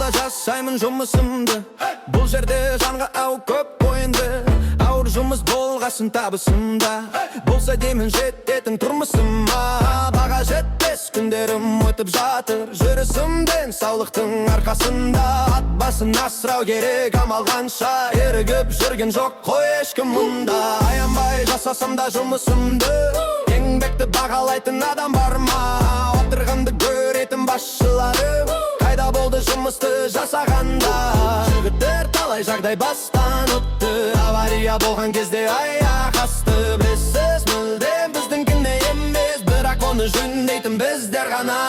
Алда жасаймын жұмысымды, бұл жерде жанға ау көп бойынды. Ауыр жұмыс болғасын табысымда, болса деймін жететін тұрмысыма. Баға жетпес күндерім өтіп жатыр, жүрісімден саулықтың арқасында. Ат басын асырау керек амалғанша, ерігіп жүрген жоқ қой ешкім мұнда. Аянбай жасасам да жұмысымды, еңбекті бағалайтын адам бар ма? Отырғанды көретін басшылары, қайда болды жұмысты жасағанда? Жігіттер талай жағдай бастан өтті, авария болған кезде аяқ асты. Білесіз мүлдем біздің емес, бірақ оны жөндейтін біздер ғана.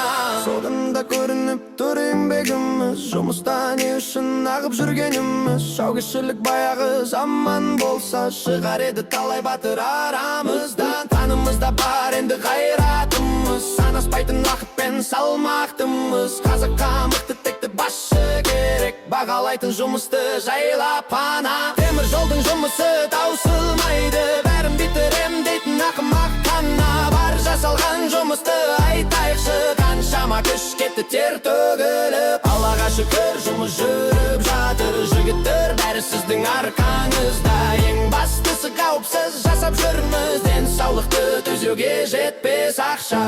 Соңында көрініп тұр еңбегіміз, жұмыста не үшін ағып жүргеніміз. Жаугершілік баяғы заман болса, шығар еді талай батыр арамыздан. Танымызда бар енді қайратымыз, санаспайтын уақытпен салмақтымыз. Қазаққа мықты текті басшы керек, бағалайтын жұмысты жайлап ана. Темір жолдың жұмысы таусылмайды, бәрін бітірем дейтін ақымақ қана бар. Жасалған жұмысты айтайықшы, қаншама күш кетті тер төгіліп. Аллаға шүкір жұмыс жүріп жатыр, жігіттер бәрі сіздің арқаңызда. Ең бастысы қауіпсіз жасап жүрміз, денсаулықты түзеуге жетпес ақша.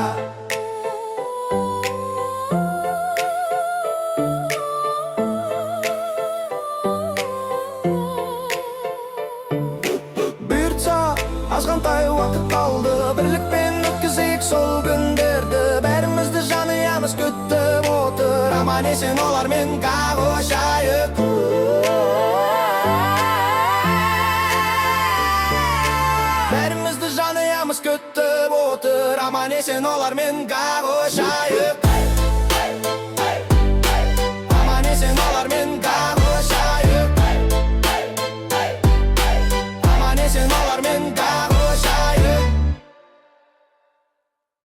Азғантай уақыт қалды, бірлікпен өткізейік сол күндерді. Бәрімізді жанұямыз күтіп отыр, аман есен олармен қауышайық. Бәрімізді жанұямыз күтіп отыр, аман есен олармен қауышайық.